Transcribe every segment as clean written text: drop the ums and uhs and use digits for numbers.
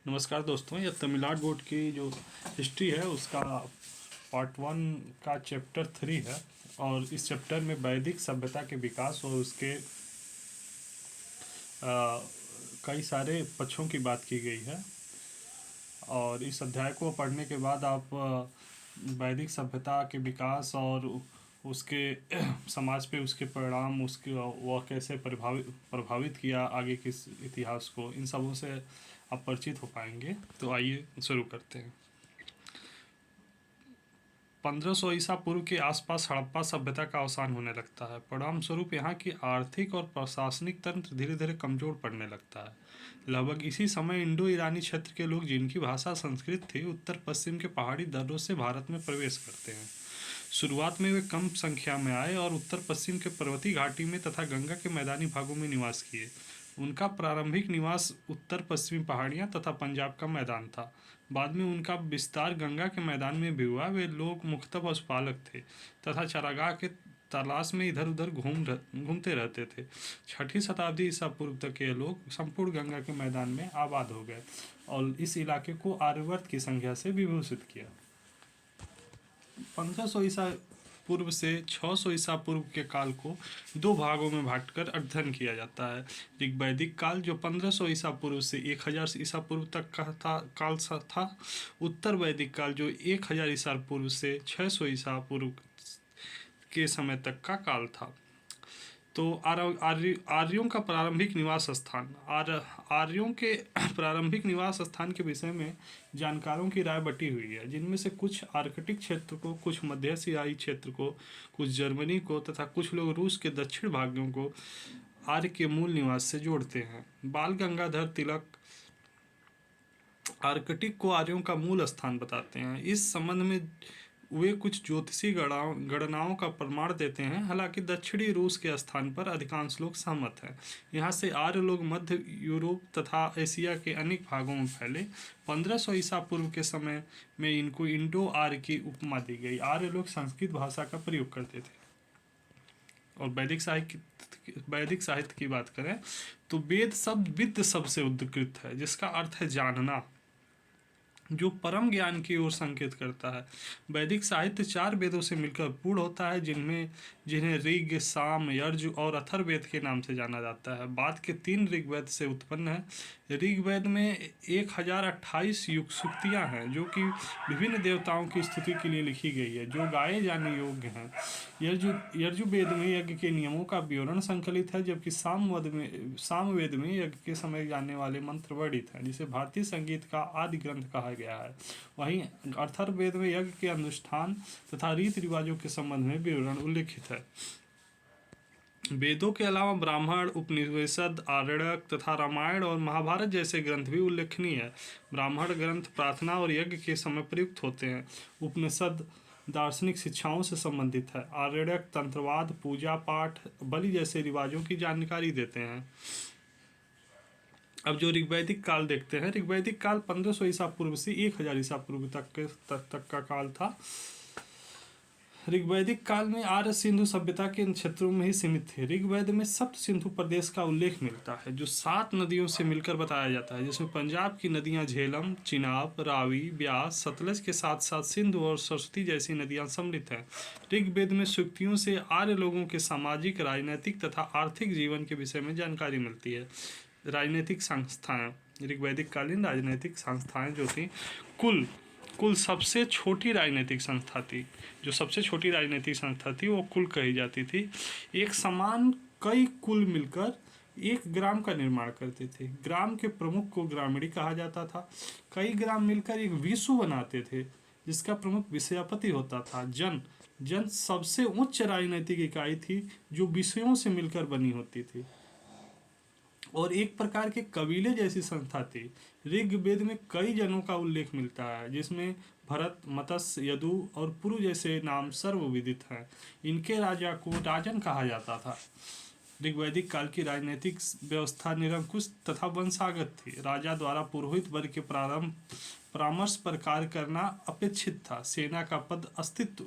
नमस्कार दोस्तों, यह तमिलनाडु बोर्ड की जो हिस्ट्री है उसका पार्ट 1 का चैप्टर 3 है। और इस चैप्टर में वैदिक सभ्यता के विकास और उसके कई सारे पक्षों की बात की गई है। और इस अध्याय को पढ़ने के बाद आप वैदिक सभ्यता के विकास और उसके समाज पे उसके परिणाम, उसके वह कैसे प्रभावित किया आगे के इतिहास को, इन सबों से आप परिचित हो पाएंगे। तो आइए शुरू करते हैं। 1500 ईसा पूर्व के आसपास हड़प्पा सभ्यता का अवसान होने लगता है। परिणाम स्वरूप यहाँ की आर्थिक और प्रशासनिक तंत्र धीरे धीरे कमजोर पड़ने लगता है। लगभग इसी समय इंडो ईरानी क्षेत्र के लोग, जिनकी भाषा संस्कृत थी, उत्तर पश्चिम के पहाड़ी दर्रों से भारत में प्रवेश करते हैं। शुरुआत में वे कम संख्या में आए और उत्तर पश्चिम के पर्वतीय घाटी में तथा गंगा के मैदानी भागों में निवास किए। उनका प्रारंभिक निवास उत्तर पश्चिमी पहाड़ियाँ तथा पंजाब का मैदान था। बाद में उनका विस्तार गंगा के मैदान में भी हुआ। वे लोग मुख्यतः पशुपालक थे तथा चारागाह के तलाश में इधर उधर घूमते रहते थे। 6ठी शताब्दी ईसा पूर्व तक ये लोग संपूर्ण गंगा के मैदान में आबाद हो गए और इस इलाके को आर्यवर्त की संज्ञा से विभूषित किया। 1500 ईसा पूर्व से 600 ईसा पूर्व के काल को दो भागों में बांटकर अध्ययन किया जाता है। ऋग्वैदिक काल, जो 1500 ईसा पूर्व से 1000 ईसा पूर्व तक का काल था। उत्तर वैदिक काल, जो 1000 ईसा पूर्व से 600 ईसा पूर्व के समय तक का काल था। तो आर्यों का प्रारंभिक निवास स्थान। आर्यों के प्रारंभिक निवास स्थान के विषय में जानकारों की राय बटी हुई है, जिनमें से कुछ आर्कटिक क्षेत्र को, कुछ मध्य एशियाई क्षेत्र को, कुछ जर्मनी को तथा कुछ लोग रूस के दक्षिण भागों को आर्य के मूल निवास से जोड़ते हैं। बाल गंगाधर तिलक आर्कटिक को आर्यों का मूल स्थान बताते हैं। इस संबंध में वे कुछ ज्योतिषीय गणनाओं का प्रमाण देते हैं। हालांकि दक्षिणी रूस के स्थान पर अधिकांश लोग सहमत हैं। यहाँ से आर्य लोग मध्य यूरोप तथा एशिया के अनेक भागों में फैले। 1500 ईसा पूर्व के समय में इनको इंडो आर्य की उपमा दी गई। आर्य लोग संस्कृत भाषा का प्रयोग करते थे। और वैदिक साहित्य की बात करें तो वेद शब्द विद्य शब्द से उद्कृत है, जिसका अर्थ है जानना, जो परम ज्ञान की ओर संकेत करता है। वैदिक साहित्य 4 वेदों से मिलकर पूर्ण होता है, जिन्हें ऋग, साम, यर्ज और अथर्ववेद के नाम से जाना जाता है। बाद के 3 ऋग्वेद से उत्पन्न है। ऋग्वेद में 1028 युग सूक्तियाँ हैं, जो कि विभिन्न देवताओं की स्तुति के लिए लिखी गई है, जो गाए जाने योग्य हैं। यजुर्वेद में यज्ञ के नियमों का विवरण संकलित है, जबकि सामवेद में यज्ञ के समय जाने वाले मंत्र वर्णित हैं, जिसे भारतीय संगीत का आदि ग्रंथ कहा गया है। वहीं अथर्ववेद में यज्ञ के अनुष्ठान तथा रीति रिवाजों के संबंध में विवरण उल्लिखित है। वेदों के अलावा ब्राह्मण, उपनिषद, आरण्यक तथा रामायण और महाभारत जैसे ग्रंथ भी उल्लेखनीय है। ब्राह्मण ग्रंथ प्रार्थना और यज्ञ के समय प्रयुक्त होते हैं। उपनिषद दार्शनिक शिक्षाओं से संबंधित है। आरण्यक तंत्रवाद, पूजा पाठ, बलि जैसे रिवाजों की जानकारी देते हैं। अब जो ऋग्वैदिक काल देखते हैं, ऋग्वैदिक काल 1500 ईसा पूर्व से 1000 ईसा पूर्व तक का काल था। ऋग्वैदिक काल में आर्य सिंधु सभ्यता के क्षेत्रों में ही सीमित थे। ऋग्वेद में सप्त सिंधु प्रदेश का उल्लेख मिलता है, जो 7 नदियों से मिलकर बताया जाता है, जिसमें पंजाब की नदियां झेलम, चिनाब, रावी, ब्यास, सतलज के साथ साथ सिंधु और सरस्वती जैसी नदियां सम्मिलित हैं। ऋग्वेद में सूक्तियों से आर्य लोगों के सामाजिक, राजनैतिक तथा आर्थिक जीवन के विषय में जानकारी मिलती है। राजनीतिक संस्थाएं, ऋग्वैदिक कालीन राजनीतिक संस्थाएं जो थी, कुल सबसे छोटी राजनीतिक संस्था थी। जो सबसे छोटी राजनीतिक संस्था थी वो कुल कही जाती थी। एक समान कई कुल मिलकर एक ग्राम का निर्माण करते थे। ग्राम के प्रमुख को ग्रामीणी कहा जाता था। कई ग्राम मिलकर एक विसु बनाते थे, जिसका प्रमुख विषयापति होता था। जन सबसे उच्च राजनीतिक इकाई थी, जो विषयों से मिलकर बनी होती थी और एक प्रकार के कबीले जैसी संस्था थी। ऋग्वेद में कई जनों का उल्लेख मिलता है, जिसमें भरत, मत्स्य, यदु और पुरु जैसे नाम सर्वविदित हैं। इनके राजा को राजन कहा जाता था। ऋग्वैदिक काल की राजनीतिक व्यवस्था निरंकुश तथा वंशागत थी। राजा द्वारा पुरोहित वर्ग के परामर्श पर कार्य करना अपेक्षित था। सेना का पद अस्तित्व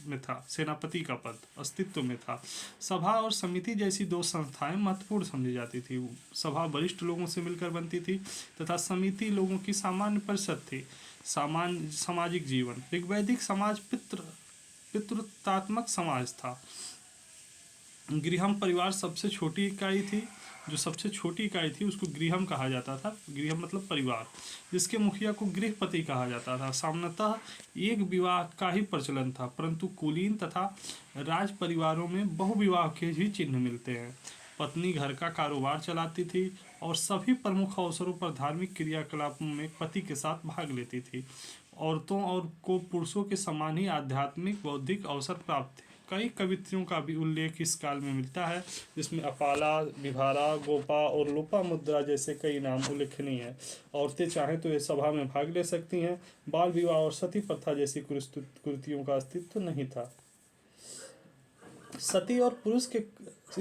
में था, सेनापति का पद अस्तित्व में था। सभा और समिति जैसी दो संस्थाएं महत्वपूर्ण समझी जाती थी। सभा वरिष्ठ लोगों से मिलकर बनती थी तथा समिति लोगों की सामान्य परिषद थी। सामान्य सामाजिक जीवन, ऋग्वैदिक समाज पितृत्वात्मक समाज था। गृहम परिवार सबसे छोटी इकाई थी। जो सबसे छोटी इकाई थी उसको गृहम कहा जाता था। गृहम मतलब परिवार, जिसके मुखिया को गृहपति कहा जाता था। सामान्यतः एक विवाह का ही प्रचलन था, परंतु कुलीन तथा राज परिवारों में बहुविवाह के भी चिन्ह मिलते हैं। पत्नी घर का कारोबार चलाती थी और सभी प्रमुख अवसरों पर धार्मिक क्रियाकलापों में पति के साथ भाग लेती थी। औरतों और को पुरुषों के समान ही आध्यात्मिक बौद्धिक अवसर प्राप्त थे। कई कवित्रियों का भी उल्लेख इस काल में मिलता है, जिसमें अपाला, विभारा, गोपा और लोपामुद्रा जैसे कई नाम उल्लेखनीय हैं। औरतें चाहें तो ये सभा में भाग ले सकती हैं। बाल विवाह और सती प्रथा जैसी कुरीतियों का अस्तित्व नहीं था। सती और पुरुष के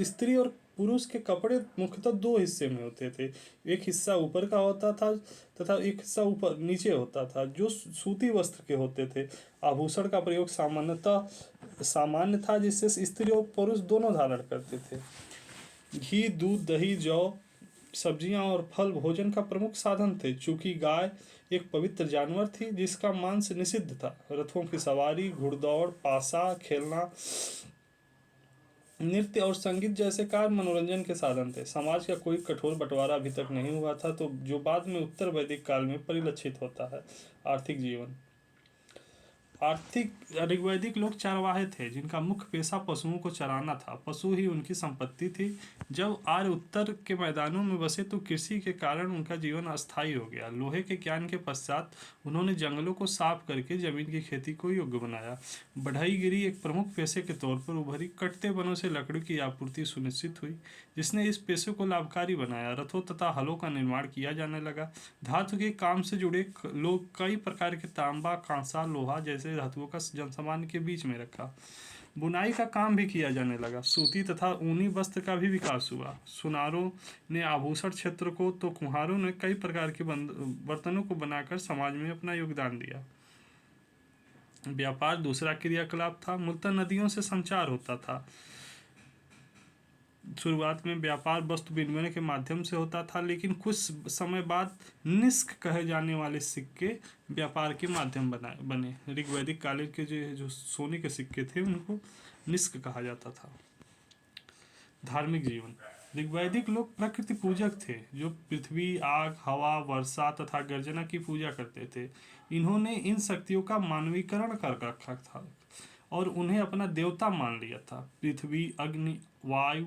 स्त्री और पुरुष के कपड़े मुख्यतः दो हिस्से में होते थे। एक हिस्सा ऊपर का होता था तथा एक हिस्सा ऊपर नीचे होता था, जो सूती वस्त्र के होते थे। आभूषण का प्रयोग सामान्य था, जिससे स्त्री और पुरुष दोनों धारण करते थे। घी, दूध, दही, जौ, सब्जियां और फल भोजन का प्रमुख साधन थे। चूंकि गाय एक पवित्र जानवर थी जिसका मांस निषिद्ध था, रथों की सवारी, घुड़दौड़, पासा खेलना, नृत्य और संगीत जैसे कार्य मनोरंजन के साधन थे। समाज का कोई कठोर बंटवारा अभी तक नहीं हुआ था, तो जो बाद में उत्तर वैदिक काल में परिलक्षित होता है। आर्थिक जीवन, ऋग्वैदिक लोग चरवाहे थे, जिनका मुख्य पेशा पशुओं को चराना था। पशु ही उनकी संपत्ति थी। जब आर्य उत्तर के मैदानों में बसे तो कृषि के कारण उनका जीवन अस्थायी हो गया। लोहे के ज्ञान के पश्चात उन्होंने जंगलों को साफ करके जमीन की खेती को योग्य बनाया। बढ़ईगिरी एक प्रमुख पेशे के तौर पर उभरी। कटते वनों से लकड़ी की आपूर्ति सुनिश्चित हुई, जिसने इस पेशे को लाभकारी बनाया। रथों तथा हलों का निर्माण किया जाने लगा। धातु के काम से जुड़े लोग कई प्रकार के तांबा, कांसा, लोहा जैसे धातुओं का जनसामान्य के बीच में रखा। बुनाई का काम भी किया जाने लगा। सूती तथा ऊनी वस्त्र का भी विकास हुआ। सुनारों ने आभूषण क्षेत्र को, तो कुम्हारों ने कई प्रकार के बर्तनों को बनाकर समाज में अपना योगदान दिया। व्यापार दूसरा क्रियाकलाप था। मूलतः नदियों से संचार होता था। शुरुआत में व्यापार वस्तु विनिमय के माध्यम से होता था, लेकिन कुछ समय बाद निष्क कहे जाने वाले सिक्के व्यापार के माध्यम बने। ऋग्वैदिक काल के जो सोने के सिक्के थे उनको निष्क कहा जाता था। धार्मिक जीवन, ऋग्वैदिक लोग प्रकृति पूजक थे, जो पृथ्वी, आग, हवा, वर्षा तथा गर्जना की पूजा करते थे। इन्होंने इन शक्तियों का मानवीकरण कर रखा था और उन्हें अपना देवता मान लिया था। पृथ्वी, अग्नि, वायु,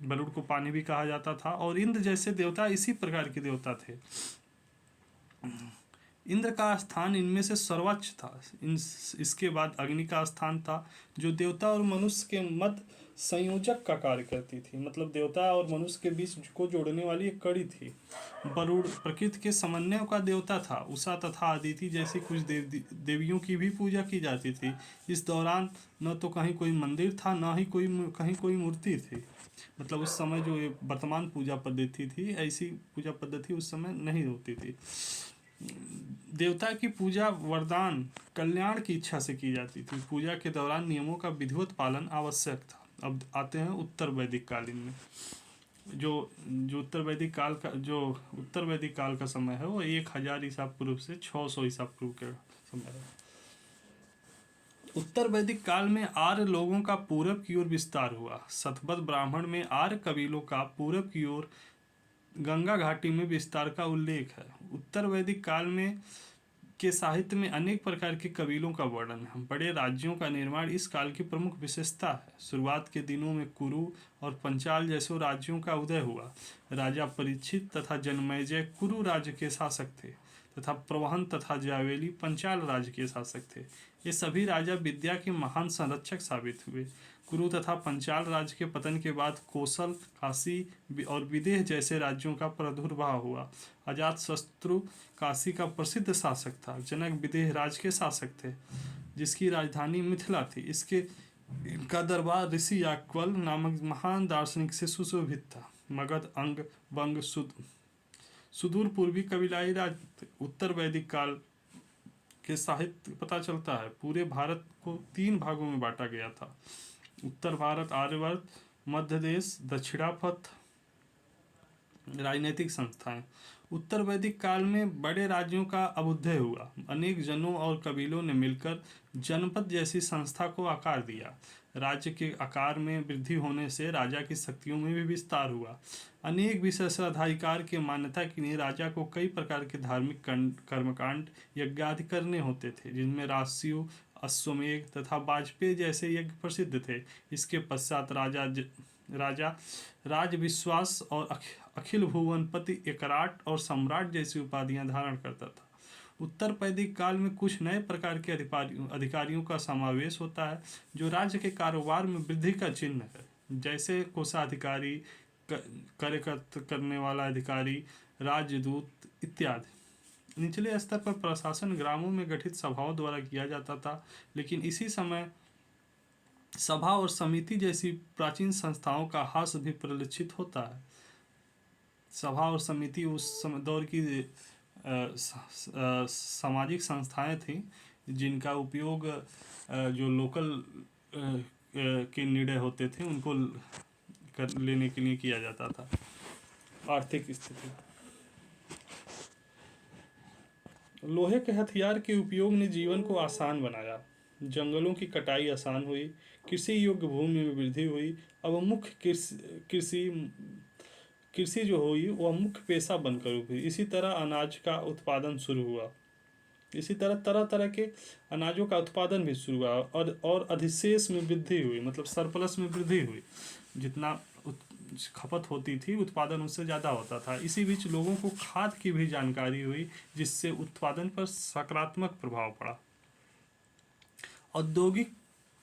वरुण को पानी भी कहा जाता था, और इंद्र जैसे देवता इसी प्रकार के देवता थे। इंद्र का स्थान इनमें से सर्वोच्च था। इसके बाद अग्नि का स्थान था, जो देवता और मनुष्य के मध्य संयोजक का कार्य करती थी। मतलब देवता और मनुष्य के बीच को जोड़ने वाली एक कड़ी थी। वरुण प्रकृति के समन्वय का देवता था। उषा तथा अदिति जैसी कुछ देवियों की भी पूजा की जाती थी। इस दौरान न तो कहीं कोई मंदिर था, न ही कहीं कोई मूर्ति थी। मतलब उस समय जो ये वर्तमान पूजा पद्धति थी, ऐसी पूजा पद्धति उस समय नहीं होती थी। देवता की पूजा वरदान, कल्याण की इच्छा से की जाती थी। पूजा के दौरान नियमों का विधिवत पालन आवश्यक था। अब आते हैं उत्तर वैदिक कालीन में। जो उत्तर वैदिक काल का समय है वो 1000 ईसा पूर्व से 600 ईसा पूर्व का समय है। उत्तर वैदिक काल में आर्य लोगों का पूरब की ओर विस्तार हुआ। शतपथ ब्राह्मण में आर्य कबीलों का पूरब की ओर गंगा घाटी में विस्तार का उल्लेख है। उत्तर वैदिक काल में के साहित्य में अनेक प्रकार के कबीलों का वर्णन है। बड़े राज्यों का निर्माण इस काल की प्रमुख विशेषता है। शुरुआत के दिनों में कुरु और पंचाल जैसे राज्यों का उदय हुआ। राजा परीक्षित तथा जनमेजय कुरु राज्य के शासक थे तथा प्रवहन तथा जावेली पंचाल राज्य के शासक थे। ये सभी राजा विद्या के महान संरक्षक साबित हुए। कुरु तथा पंचाल राज्य के पतन के बाद कोसल, काशी और विदेह जैसे राज्यों का प्रादुर्भाव हुआ। अजातशत्रु काशी का प्रसिद्ध शासक था। जनक विदेह राज्य के शासक थे, जिसकी राजधानी मिथिला थी। इनका दरबार ऋषि याज्ञवल नामक महान दार्शनिक से सुशोभित था। मगध, अंग, बंग, सुदूर पूर्वी कबीलाई राज उत्तर वैदिक काल के साहित्य पता चलता है। पूरे भारत को 3 भागों में बांटा गया था। उत्तर भारत आर्यवर्त, मध्य देश दक्षिणापथ। राजनीतिक संस्थाएं। उत्तर वैदिक काल में बड़े राज्यों का अभ्युदय हुआ। अनेक जनों और कबीलों ने मिलकर जनपद जैसी संस्था को आकार दिया। राज्य के आकार में वृद्धि होने से राजा की शक्तियों में भी विस्तार हुआ। अनेक विशेषाधिकार की मान्यता के लिए राजा को कई प्रकार के धार्मिक कर्मकांड यज्ञादि करने होते थे, जिनमें राजस्व, अश्वमेध तथा वाजपेयी जैसे यज्ञ प्रसिद्ध थे। इसके पश्चात राजा राज विश्वास और अखिल भुवनपति, एकराट और सम्राट जैसी उपाधियां धारण करता था। उत्तर वैदिक काल में कुछ नए प्रकार के अधिकारियों का समावेश होता है, जो राज्य के कारोबार में वृद्धि का चिन्ह है, जैसे कोषाधिकारी, कार्यकर्त करने वाला अधिकारी, राजदूत इत्यादि। निचले स्तर पर प्रशासन ग्रामों में गठित सभाओं द्वारा किया जाता था, लेकिन इसी समय सभा और समिति जैसी प्राचीन संस्थाओं का ह्रास भी परिलक्षित होता है। सभा और समिति उस दौर की सामाजिक संस्थाएं थीं, जिनका उपयोग जो लोकल के निर्णय होते थे उनको लेने के लिए किया जाता था। आर्थिक स्थिति। लोहे के हथियार के उपयोग ने जीवन को आसान बनाया। जंगलों की कटाई आसान हुई, कृषि योग्य भूमि में वृद्धि हुई। अब मुख्य कृषि जो हुई वह मुख्य पेशा बनकर उभरी। इसी तरह अनाज का उत्पादन शुरू हुआ। इसी तरह तरह तरह के अनाजों का उत्पादन भी शुरू हुआ और अधिशेष में वृद्धि हुई, मतलब सरप्लस में वृद्धि हुई। जितना खपत होती थी उत्पादन उससे ज़्यादा होता था। इसी बीच लोगों को खाद की भी जानकारी हुई, जिससे उत्पादन पर सकारात्मक प्रभाव पड़ा। औद्योगिक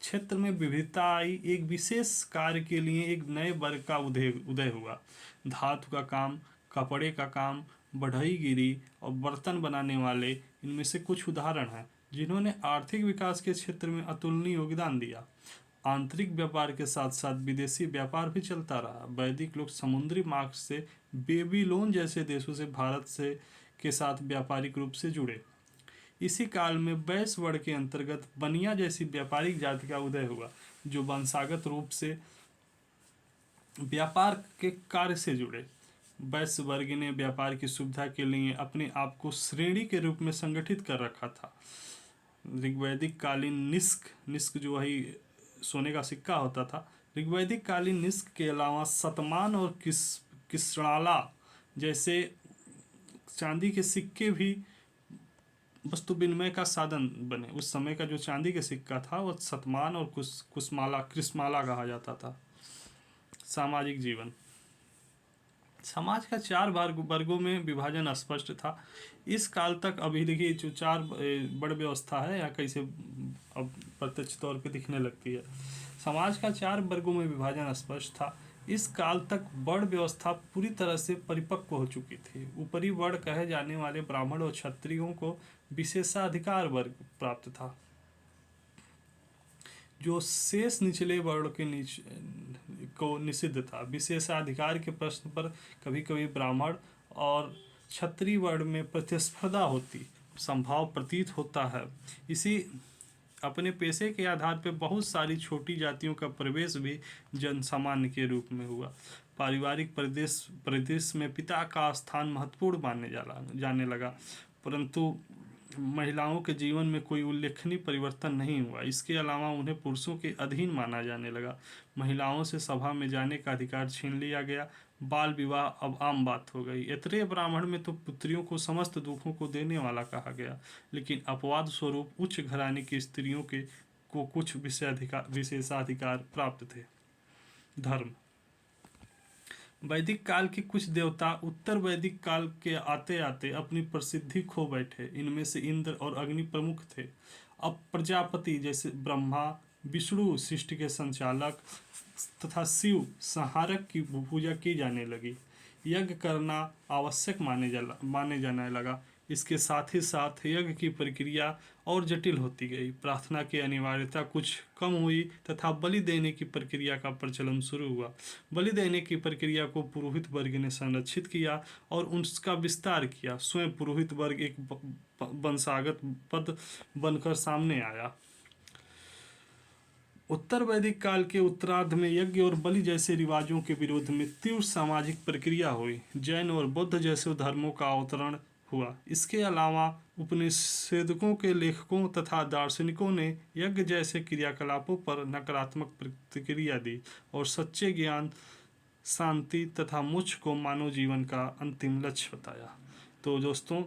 क्षेत्र में विविधता आई। एक विशेष कार्य के लिए एक नए वर्ग का उदय हुआ। धातु का काम, कपड़े का काम, बढ़ईगिरी और बर्तन बनाने वाले इनमें से कुछ उदाहरण हैं, जिन्होंने आर्थिक विकास के क्षेत्र में अतुलनीय योगदान दिया। आंतरिक व्यापार के साथ साथ विदेशी व्यापार भी चलता रहा। वैदिक लोग समुद्री मार्ग से बेबीलोन जैसे देशों से भारत से के साथ व्यापारिक रूप से जुड़े। इसी काल में वैश्य वर्ण के अंतर्गत बनिया जैसी व्यापारिक जाति का उदय हुआ, जो वंशागत रूप से व्यापार के कार्य से जुड़े। वैश्य वर्ग ने व्यापार की सुविधा के लिए अपने आप को श्रेणी के रूप में संगठित कर रखा था। ऋग्वैदिक कालीन निष्क जो है सोने का सिक्का होता था। ऋग्वैदिक कालीन निष्क के अलावा शतमान और किस्णाला जैसे चांदी के सिक्के भी वस्तु विनिमय का साधन बने। उस समय का जो चांदी के सिक्का था वो शतमान और कृष्माला कहा जाता था। सामाजिक जीवन। समाज का 4 वर्गों में विभाजन स्पष्ट था। इस काल तक अभी देखिए जो 4 बड़ व्यवस्था है या कैसे अब प्रत्यक्ष तौर पे दिखने लगती है। समाज का 4 वर्गों में विभाजन स्पष्ट था। इस काल तक वर्ण व्यवस्था पूरी तरह से परिपक्व हो चुकी थी। ऊपरी वर्ण कहे जाने वाले ब्राह्मण और क्षत्रियों को विशेषाधिकार वर्ग प्राप्त था, जो शेष निचले वर्ण के को निषिद्ध था। विशेषाधिकार के प्रश्न पर कभी कभी ब्राह्मण और क्षत्रिय वर्ण में प्रतिस्पर्धा होती संभव प्रतीत होता है। इसी अपने पेशे के आधार पर बहुत सारी छोटी जातियों का प्रवेश भी जनसामान्य के रूप में हुआ। पारिवारिक परिदृश्य में पिता का स्थान महत्वपूर्ण माने जाने लगा, परंतु महिलाओं के जीवन में कोई उल्लेखनीय परिवर्तन नहीं हुआ। इसके अलावा उन्हें पुरुषों के अधीन माना जाने लगा। महिलाओं से सभा में जाने का अधिकार छीन लिया गया। बाल विवाह अब आम बात हो गई। ऐत्रेय ब्राह्मण में तो पुत्रियों को समस्त दुखों को देने वाला कहा गया, लेकिन अपवाद स्वरूप उच्च घराने की स्त्रियों को कुछ विशेषाधिकार प्राप्त थे। धर्म। वैदिक काल के कुछ देवता उत्तर वैदिक काल के आते आते अपनी प्रसिद्धि खो बैठे। इनमें से इंद्र और अग्नि प्रमुख थे। अब प्रजापति जैसे ब्रह्मा, विष्णु सृष्टि के संचालक तथा शिव संहारक की पूजा की जाने लगी। यज्ञ करना आवश्यक माने जाने लगा। इसके साथ ही साथ यज्ञ की प्रक्रिया और जटिल होती गई। प्रार्थना की अनिवार्यता कुछ कम हुई तथा बलि देने की प्रक्रिया का प्रचलन शुरू हुआ। बलि देने की प्रक्रिया को पुरोहित वर्ग ने संरक्षित किया और उसका विस्तार किया। स्वयं पुरोहित वर्ग एक वंशागत पद बनकर सामने आया। उत्तर वैदिक काल के उत्तरार्ध में यज्ञ और बलि जैसे रिवाजों के विरोध में तीव्र सामाजिक प्रक्रिया हुई। जैन और बौद्ध जैसे धर्मों का अवतरण हुआ। इसके अलावा उपनिषेदों के लेखकों तथा दार्शनिकों ने यज्ञ जैसे क्रियाकलापों पर नकारात्मक प्रतिक्रिया दी और सच्चे ज्ञान, शांति तथा मोक्ष को मानव जीवन का अंतिम लक्ष्य बताया। तो दोस्तों,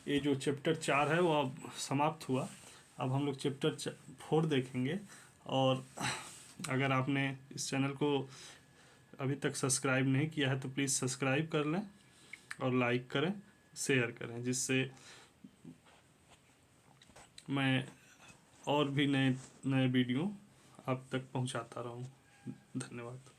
ये जो चैप्टर 4 है वो अब समाप्त हुआ। अब हम लोग चैप्टर 4 देखेंगे। और अगर आपने इस चैनल को अभी तक सब्सक्राइब नहीं किया है तो प्लीज़ सब्सक्राइब कर लें और लाइक करें, शेयर करें, जिससे मैं और भी नए नए वीडियो आप तक पहुंचाता रहूं। धन्यवाद।